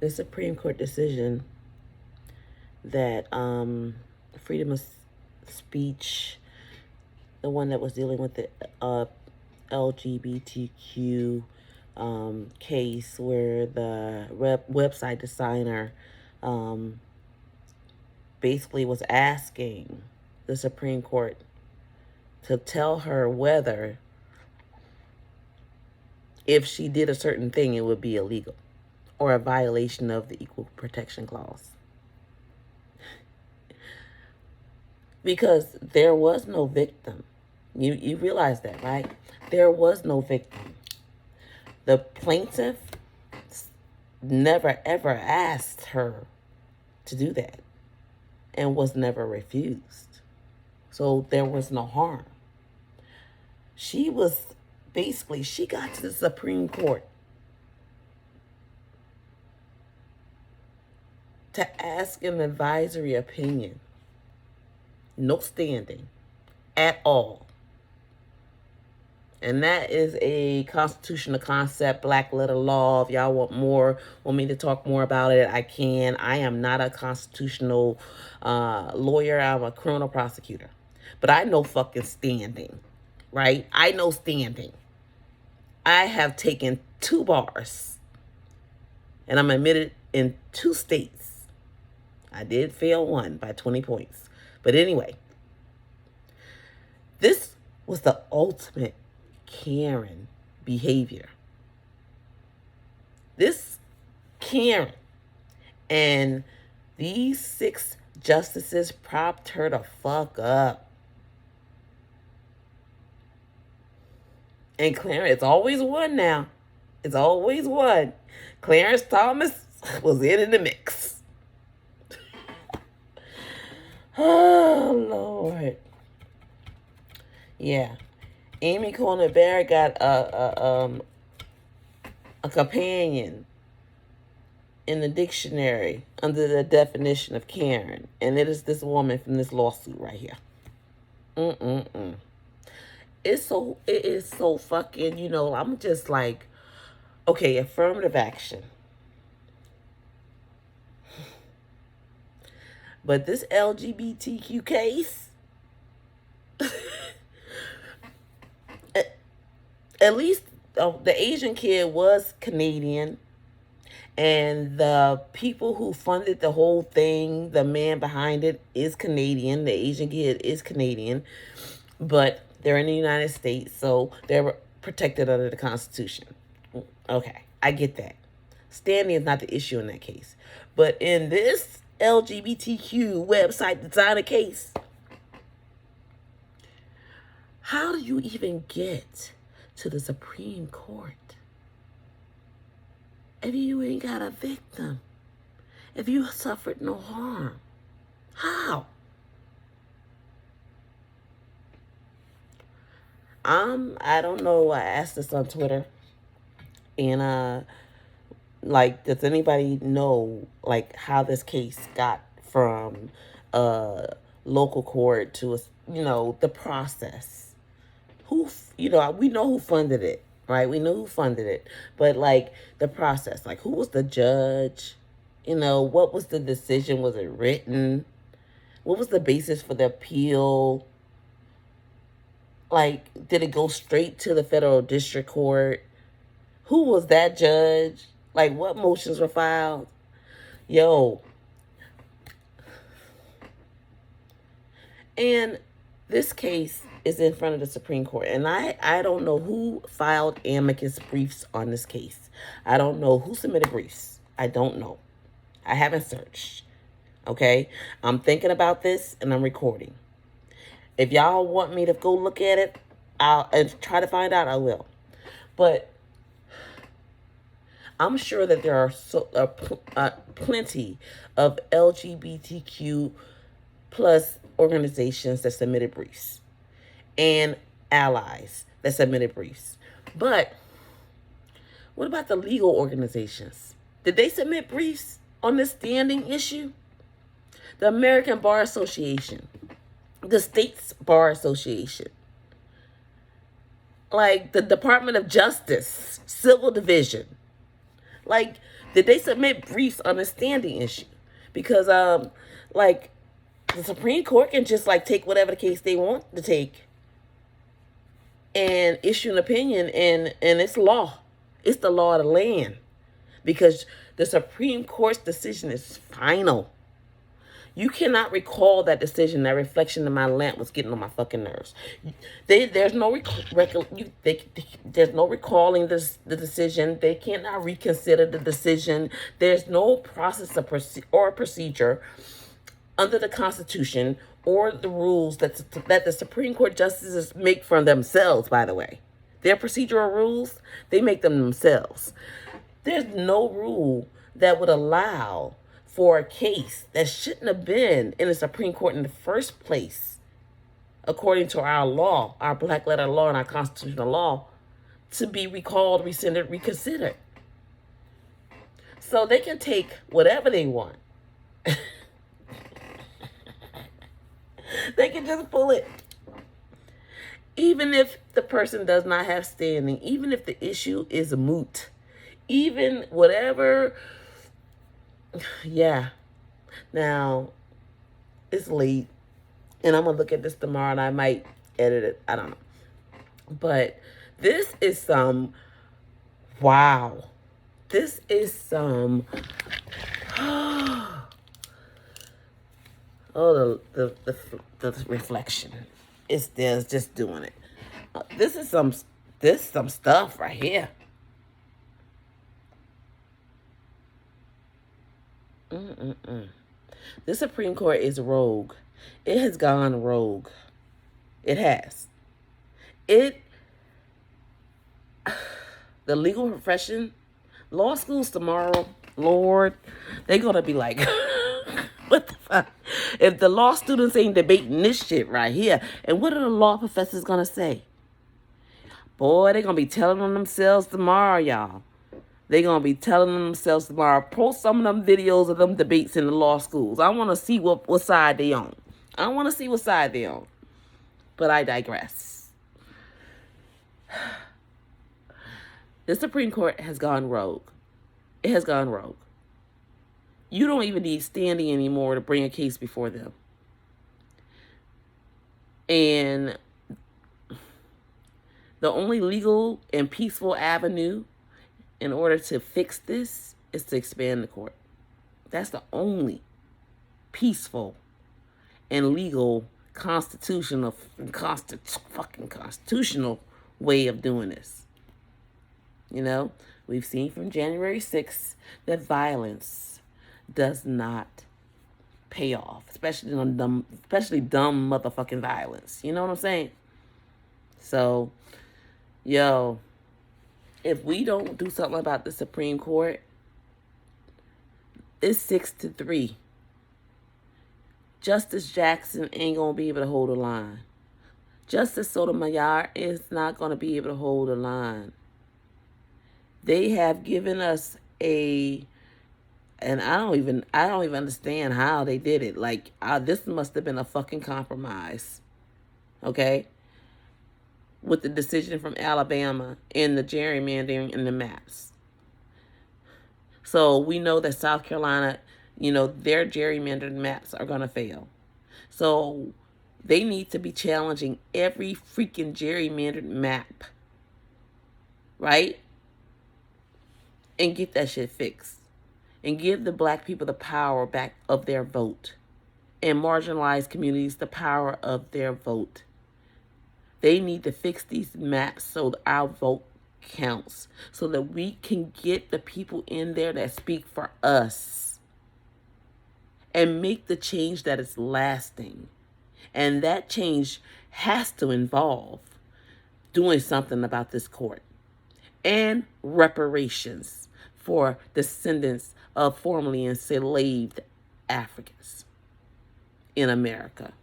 the Supreme Court decision that freedom of speech, the one that was dealing with the LGBTQ case where the website designer basically was asking the Supreme Court to tell her whether if she did a certain thing, it would be illegal or a violation of the Equal Protection Clause. Because there was no victim. You realize that, right? There was no victim. The plaintiff never ever asked her to do that and was never refused. So there was no harm. She got to the Supreme Court to ask an advisory opinion. No standing at all. And that is a constitutional concept, black letter law. If y'all want me to talk more about it, I can. I am not a constitutional lawyer. I'm a criminal prosecutor. But I know fucking standing, right? I know standing. I have taken 2 bars, and I'm admitted in 2 states. I did fail one by 20 points. But anyway, this was the ultimate Karen behavior. This Karen and these 6 justices propped her the fuck up. And Clarence, it's always one now. It's always one. Clarence Thomas was in the mix. Oh, Lord. Yeah. Amy Coney Barrett got a companion in the dictionary under the definition of Karen. And it is this woman from this lawsuit right here. It is so fucking, I'm just like, okay, affirmative action. But this LGBTQ case, at least the Asian kid was Canadian. And the people who funded the whole thing, the man behind it, is Canadian. The Asian kid is Canadian. But they're in the United States, so they're protected under the Constitution. Okay, I get that. Standing is not the issue in that case. But in this LGBTQ website designer case, how do you even get to the Supreme Court if you ain't got a victim? If you suffered no harm? How? I don't know. I asked this on Twitter, and does anybody know how this case got from local court to the process? We know who funded it, right? We know who funded it, but the process, who was the judge? What was the decision? Was it written? What was the basis for the appeal? Did it go straight to the federal district court? Who was that judge? What motions were filed? Yo. And this case is in front of the Supreme Court. And I don't know who filed amicus briefs on this case. I don't know who submitted briefs. I don't know. I haven't searched. Okay? I'm thinking about this and I'm recording. If y'all want me to go look at it, and try to find out, I will. But I'm sure that there are plenty of LGBTQ plus organizations that submitted briefs and allies that submitted briefs. But what about the legal organizations? Did they submit briefs on this standing issue? The American Bar Association, the States Bar Association, the Department of Justice, Civil Division. Did they submit briefs on the standing issue? Because like the Supreme Court can just like take whatever the case they want to take and issue an opinion, and it's law. It's the law of the land, because the Supreme Court's decision is final. You cannot recall that decision. That reflection in my lamp was getting on my fucking nerves. There's no there's no recalling the decision. They cannot reconsider the decision. There's no process or procedure under the Constitution or the rules that the Supreme Court justices make for themselves, by the way. Their procedural rules, they make them themselves. There's no rule that would allow for a case that shouldn't have been in the Supreme Court in the first place, according to our law, our black letter law and our constitutional law, to be recalled, rescinded, reconsidered. So they can take whatever they want. They can just pull it. Even if the person does not have standing, even if the issue is moot, even whatever. Yeah. Now, it's late, and I'm going to look at this tomorrow, and I might edit it. I don't know. But this is some, wow. This is some, oh, the reflection. There's just doing it. This is some stuff right here. The Supreme Court is rogue. It has gone rogue. It has. The legal profession, law schools tomorrow, Lord, they're going to be like, what the fuck? If the law students ain't debating this shit right here, and what are the law professors going to say? Boy, they're going to be telling on themselves tomorrow, y'all. They're going to be telling themselves tomorrow. Post some of them videos of them debates in the law schools. I want to see what side they on. I want to see what side they on. But I digress. The Supreme Court has gone rogue. It has gone rogue. You don't even need standing anymore to bring a case before them. And the only legal and peaceful avenue in order to fix this is to expand the court. That's the only peaceful and legal constitutional way of doing this. You know, we've seen from January 6th that violence does not pay off, especially dumb motherfucking violence. You know what I'm saying? So, yo, if we don't do something about the Supreme Court, it's 6-3. Justice Jackson ain't going to be able to hold a line. Justice Sotomayor is not going to be able to hold a line. They have given us and I don't even understand how they did it. Like, this must have been a fucking compromise. Okay? With the decision from Alabama and the gerrymandering and the maps. So we know that South Carolina, their gerrymandered maps are going to fail. So they need to be challenging every freaking gerrymandered map. Right? And get that shit fixed. And give the black people the power back of their vote. And marginalized communities the power of their vote. They need to fix these maps so that our vote counts. So that we can get the people in there that speak for us. And make the change that is lasting. And that change has to involve doing something about this court. And reparations for descendants of formerly enslaved Africans in America.